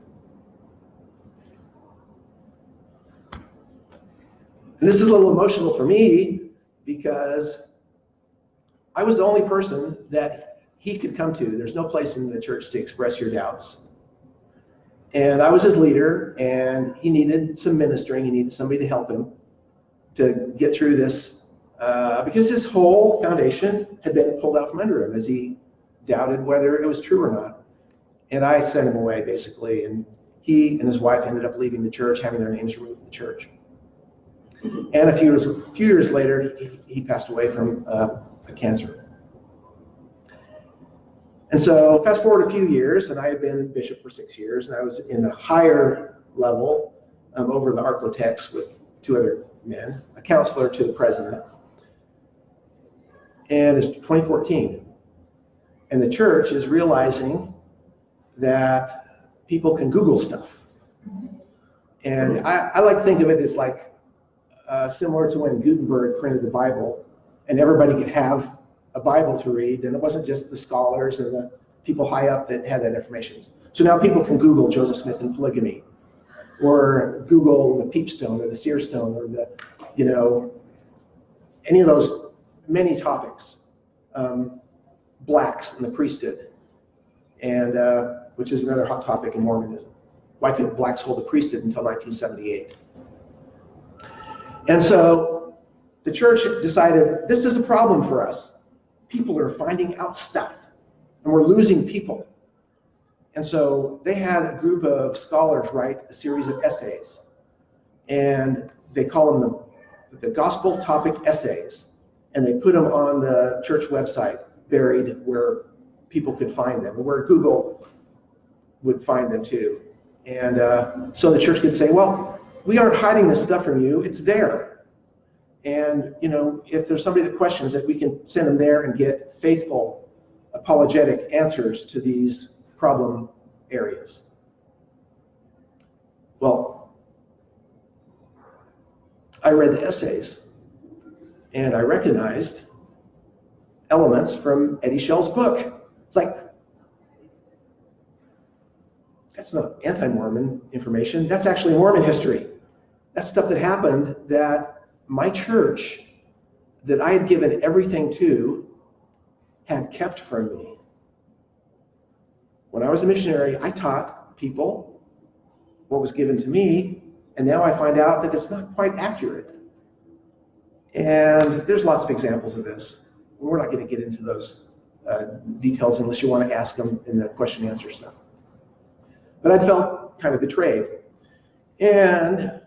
And this is a little emotional for me because I was the only person that he could come to. There's no place in the church to express your doubts. And I was his leader, and he needed some ministering. He needed somebody to help him to get through this because his whole foundation had been pulled out from under him as he doubted whether it was true or not. And I sent him away, basically. And he and his wife ended up leaving the church, having their names removed from the church. And a few years later, he passed away from a cancer. And so fast forward a few years, and I had been bishop for 6 years, and I was in a higher level over the Architects with 2 other men, a counselor to the president. And it's 2014. And the church is realizing that people can Google stuff. And I like to think of it as like similar to when Gutenberg printed the Bible and everybody could have a Bible to read, and it wasn't just the scholars and the people high up that had that information. So now people can Google Joseph Smith and polygamy, or Google the peepstone or the seer stone or the, any of those many topics, blacks and the priesthood, and which is another hot topic in Mormonism. Why couldn't blacks hold the priesthood until 1978? And so the church decided this is a problem for us. People are finding out stuff, and we're losing people. And so they had a group of scholars write a series of essays, and they call them the gospel topic essays, and they put them on the church website, buried where people could find them, and where Google would find them too. And so the church could say, well, we aren't hiding this stuff from you, it's there. And, if there's somebody that questions it, we can send them there and get faithful, apologetic answers to these problem areas. Well, I read the essays, and I recognized elements from Eddie Shell's book. It's like, that's not anti-Mormon information. That's actually Mormon history. That's stuff that happened that my church, that I had given everything to, had kept from me. When I was a missionary, I taught people what was given to me, and now I find out that it's not quite accurate. And there's lots of examples of this. We're not going to get into those details unless you want to ask them in the question and answer stuff. But I felt kind of betrayed. And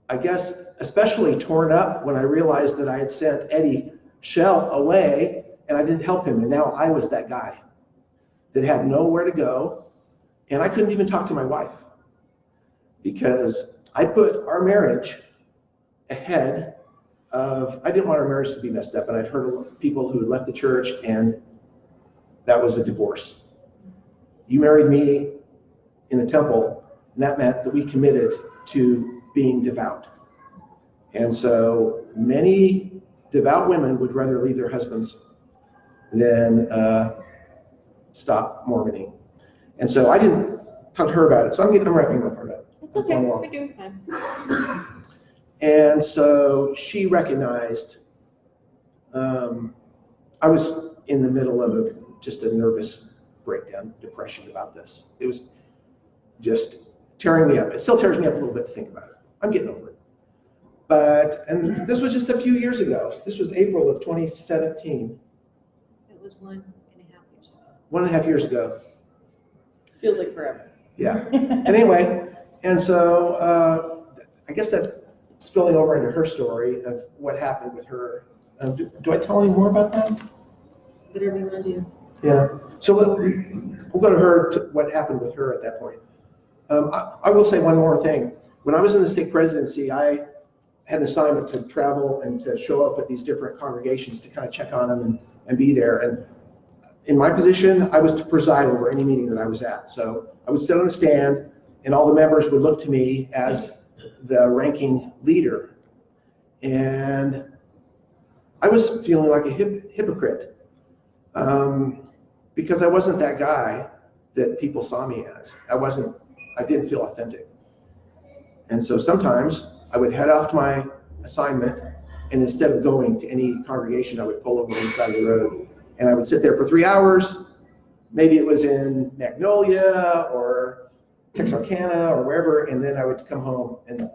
I guess especially torn up when I realized that I had sent Eddie Shell away and I didn't help him. And now I was that guy that had nowhere to go. And I couldn't even talk to my wife because I put our marriage ahead of, I didn't want our marriage to be messed up. And I'd heard of people who had left the church and that was a divorce. You married me in the temple, and that meant that we committed to being devout. And so many devout women would rather leave their husbands than stop Mormoning. And so I didn't talk to her about it. So I'm wrapping up part of it. It's okay, we're doing fine. And so she recognized I was in the middle of just a nervous breakdown, depression about this. It was just tearing me up. It still tears me up a little bit to think about it. I'm getting over it. And this was just a few years ago. This was April of 2017. It was 1.5 years ago. 1.5 years ago. Feels like forever. Yeah. Anyway, and so I guess that's spilling over into her story of what happened with her. Do I tell any more about that? Whatever you want to do. Yeah. So we'll go to her, to what happened with her at that point. I will say one more thing. When I was in the stake presidency, I had an assignment to travel and to show up at these different congregations to kind of check on them and be there. And in my position, I was to preside over any meeting that I was at. So I would sit on a stand, and all the members would look to me as the ranking leader. And I was feeling like a hypocrite because I wasn't that guy that people saw me as. I didn't feel authentic. And so sometimes I would head off to my assignment, and instead of going to any congregation, I would pull over on the side of the road, and I would sit there for 3 hours. Maybe it was in Magnolia or Texarkana or wherever, and then I would come home and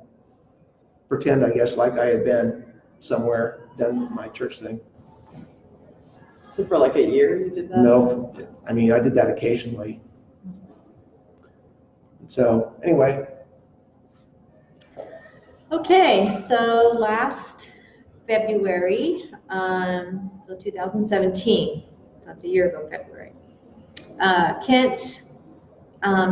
pretend, I guess, like I had been somewhere, done my church thing. So for like a year you did that? No, I mean, I did that occasionally. So anyway. Okay, so last February, so 2017, that's a year ago, February. Kent,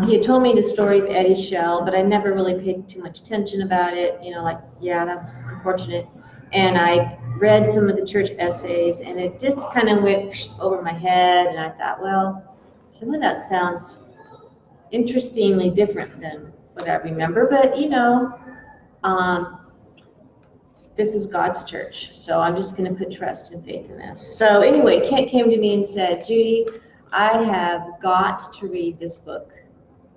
he had told me the story of Eddie Shell, but I never really paid too much attention about it. You know, like, yeah, that was unfortunate. And I read some of the church essays, and it just kind of went over my head, and I thought, well, some of that sounds interestingly different than what I remember, but you know, this is God's church, so I'm just going to put trust and faith in this. So anyway, Kent came to me and said, Judy, I have got to read this book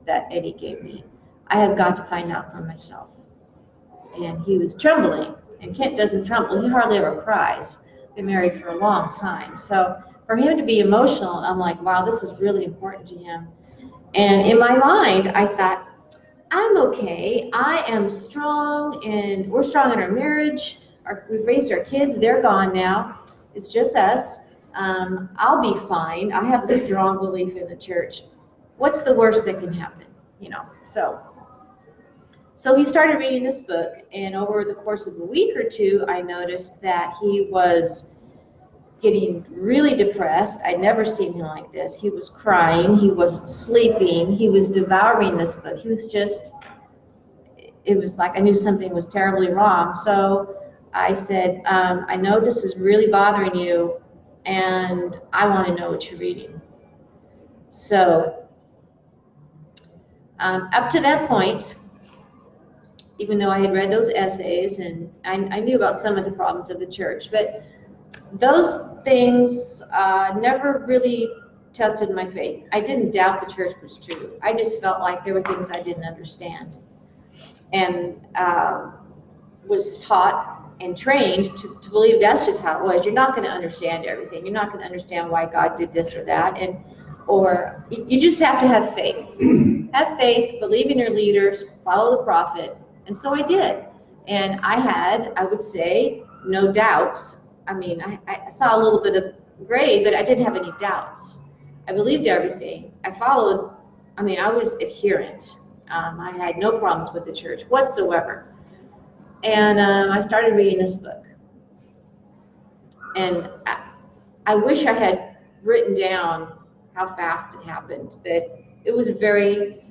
that Eddie gave me. I have got to find out for myself. And he was trembling, and Kent doesn't tremble. He hardly ever cries. Been married for a long time. So for him to be emotional, I'm like, wow, this is really important to him. And in my mind, I thought, I'm okay. I am strong, and we're strong in our marriage. We've raised our kids. They're gone now. It's just us. I'll be fine. I have a strong belief in the church. What's the worst that can happen? You know, so he started reading this book, and over the course of a week or two, I noticed that he was getting really depressed. I'd never seen him like this. He was crying. He wasn't sleeping. He was devouring this book. He was just, it was like I knew something was terribly wrong. So I said, I know this is really bothering you, and I want to know what you're reading. So up to that point, even though I had read those essays, and I knew about some of the problems of the church, but those things never really tested my faith. I didn't doubt the church was true. I just felt like there were things I didn't understand, and was taught and trained to believe that's just how it was. You're not going to understand everything. You're not going to understand why God did this or that, or you just have to have faith. Have faith, believe in your leaders, follow the prophet. And so I did. And I had, I would say, no doubts. I mean, I saw a little bit of gray, but I didn't have any doubts. I believed everything. I followed, I mean, I was adherent. I had no problems with the church whatsoever. And I started reading this book. And I wish I had written down how fast it happened, but it was a very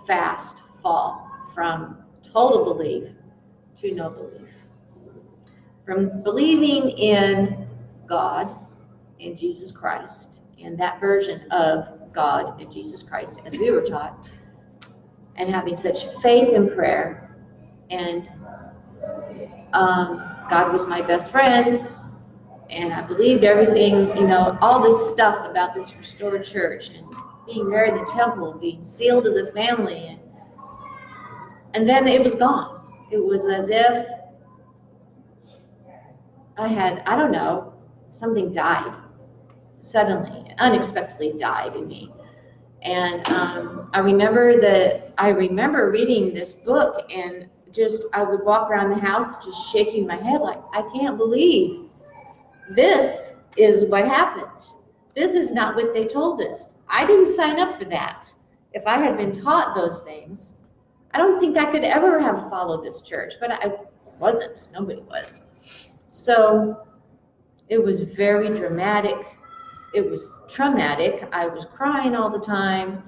fast fall from total belief to no belief. From believing in God and Jesus Christ, and that version of God and Jesus Christ as we were taught, and having such faith in prayer, and God was my best friend, and I believed everything, you know, all this stuff about this restored church, and being married in the temple, being sealed as a family, and then it was gone. It was as if I don't know, something died suddenly, unexpectedly died in me. And I remember reading this book, and just I would walk around the house just shaking my head like, I can't believe this is what happened. This is not what they told us. I didn't sign up for that. if I had been taught those things, I don't think I could ever have followed this church, but I wasn't. Nobody was. So it was very dramatic. It was traumatic. I was crying all the time.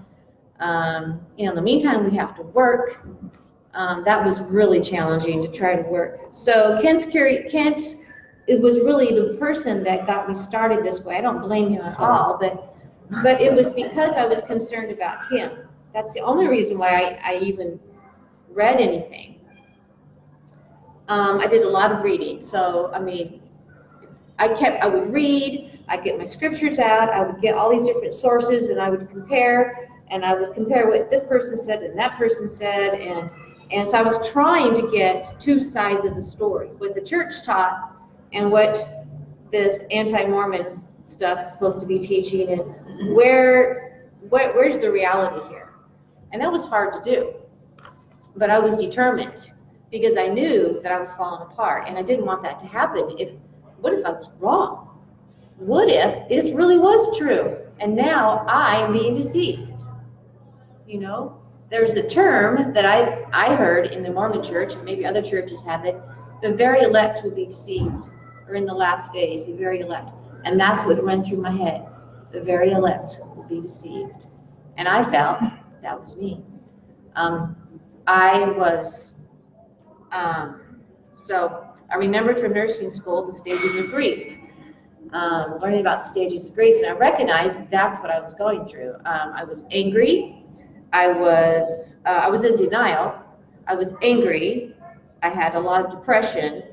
In the meantime, we have to work. That was really challenging to try to work. So Kent, it was really the person that got me started this way. I don't blame him at all, but it was because I was concerned about him. That's the only reason why I even read anything. I did a lot of reading. So, I mean, I would read, I'd get my scriptures out, I would get all these different sources, and I would compare what this person said and that person said, and so I was trying to get two sides of the story, what the church taught and what this anti-Mormon stuff is supposed to be teaching, and where's the reality here? And that was hard to do, but I was determined because I knew that I was falling apart, and I didn't want that to happen. What if I was wrong? What if this really was true, and now I'm being deceived? There's a term that I heard in the Mormon Church, and maybe other churches have it, the very elect will be deceived, or in the last days, the very elect. And that's what went through my head. The very elect will be deceived. And I felt that was me. So I remembered from nursing school the stages of grief. Learning about the stages of grief, and I recognized that's what I was going through. I was angry. I was in denial. I was angry. I had a lot of depression.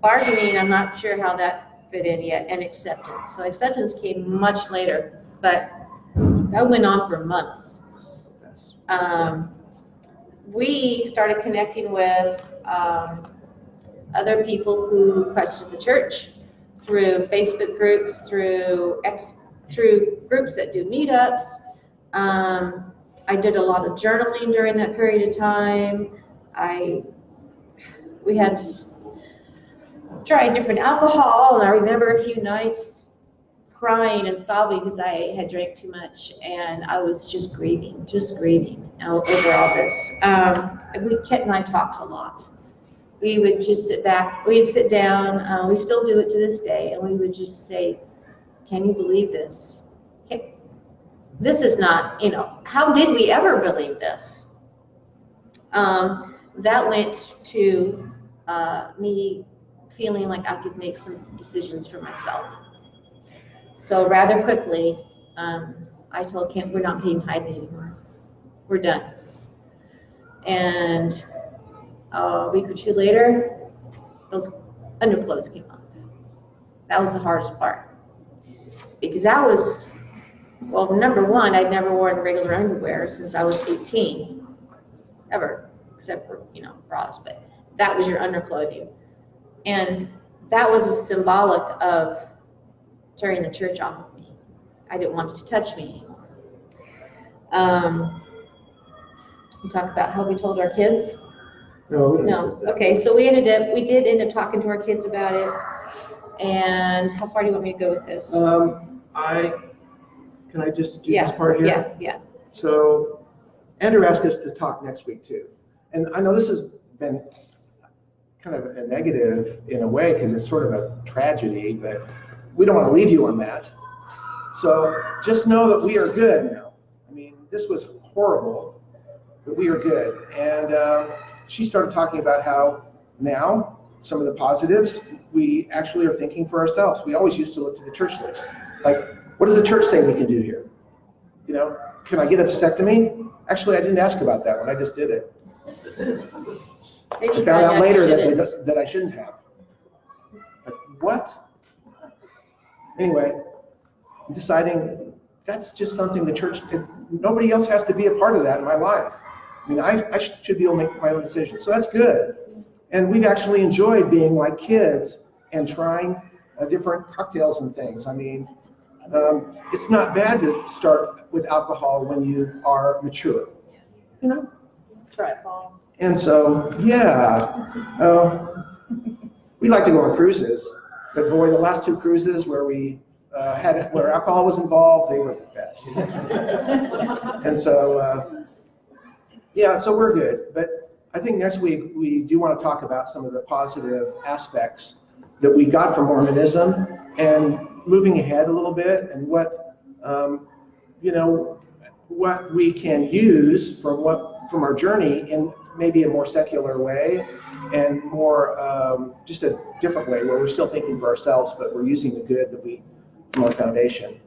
Bargaining, I'm not sure how that fit in yet, and acceptance. So acceptance came much later, but that went on for months. We started connecting with other people who questioned the church through Facebook groups, through groups that do meetups. I did a lot of journaling during that period of time. We had tried different alcohol, and I remember a few nights crying and sobbing because I had drank too much, and I was just grieving over all this. Kent and I talked a lot. We would just sit back, we'd sit down, we still do it to this day, and we would just say, can you believe this? This is not, how did we ever believe this? That went to me feeling like I could make some decisions for myself. So rather quickly, I told Kent, we're not paying tithing anymore. We're done. And a week or two later, those underclothes came off. That was the hardest part. Because that was, well, number one, I'd never worn regular underwear since I was 18, ever, except for, bras, but that was your underclothing. And that was a symbolic of tearing the church off of me. I didn't want it to touch me anymore. We talk about how we told our kids. No. Okay, so we did end up talking to our kids about it. And how far do you want me to go with this? Can I just do this part here? Yeah. So Andrew asked us to talk next week too. And I know this has been kind of a negative in a way because it's sort of a tragedy, but we don't want to leave you on that. So just know that we are good now. I mean, this was horrible, but we are good. And she started talking about how now some of the positives we actually are thinking for ourselves. We always used to look to the church list. Like, what does the church say we can do here? Can I get a vasectomy? Actually, I didn't ask about that one. I just did it. I found out later that I shouldn't have. Like, what? Anyway, I'm deciding that's just something the church, nobody else has to be a part of that in my life. I mean, I should be able to make my own decisions. So that's good. And we've actually enjoyed being like kids and trying different cocktails and things. I mean, it's not bad to start with alcohol when you are mature. Try it, Paul. And so, we like to go on cruises. But boy, the last two cruises where we where alcohol was involved, they were the best. And so, yeah, so we're good. But I think next week we do want to talk about some of the positive aspects that we got from Mormonism and moving ahead a little bit, and what, what we can use from our journey in maybe a more secular way and more just a different way where we're still thinking for ourselves, but we're using the good that we from our foundation.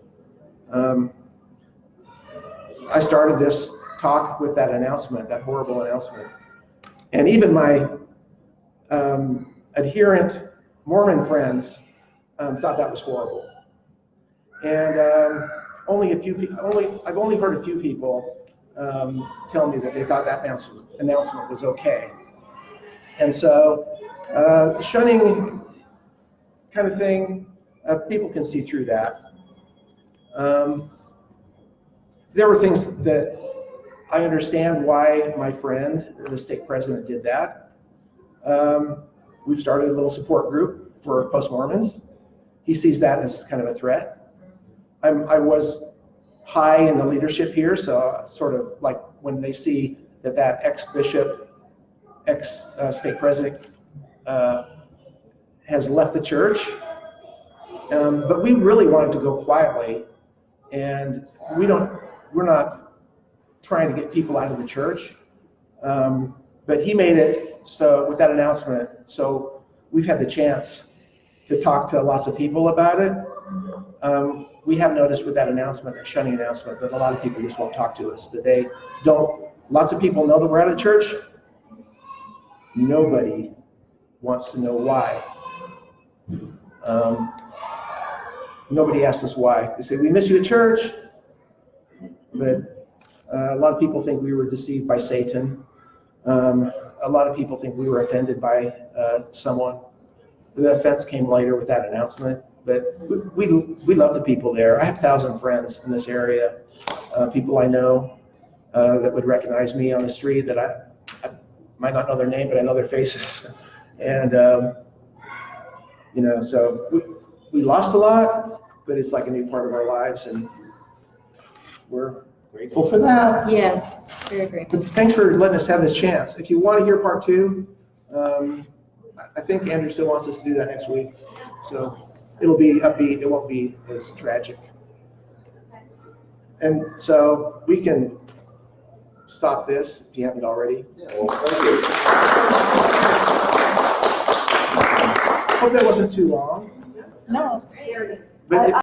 I started this talk with that announcement, that horrible announcement, and even my adherent Mormon friends thought that was horrible. And I've only heard a few people tell me that they thought that announcement was okay. And so, shunning kind of thing, people can see through that. There were things that I understand why my friend, the stake president, did that. We've started a little support group for post-Mormons. He sees that as kind of a threat. I was high in the leadership here, so sort of like when they see that ex-bishop, ex-stake president has left the church. But we really wanted to go quietly, and we're not trying to get people out of the church. But he made it so with that announcement, so we've had the chance to talk to lots of people about it. We have noticed with that announcement, that shunning announcement, that a lot of people just won't talk to us, that they don't. Lots of people know that we're out of church. Nobody wants to know why. Nobody asks us why. They say, we miss you at church, but a lot of people think we were deceived by Satan. A lot of people think we were offended by someone. The offense came later with that announcement, but we love the people there. I have 1,000 friends in this area, people I know that would recognize me on the street, that I might not know their name, but I know their faces. And, so we lost a lot, but it's like a new part of our lives, and we're grateful for that. Yes, very grateful. But thanks for letting us have this chance. If you want to hear part 2, I think Andrew still wants us to do that next week. So it'll be upbeat. It won't be as tragic. And so we can stop this if you haven't already. Yeah, well, thank you. Hope that wasn't too long. No. But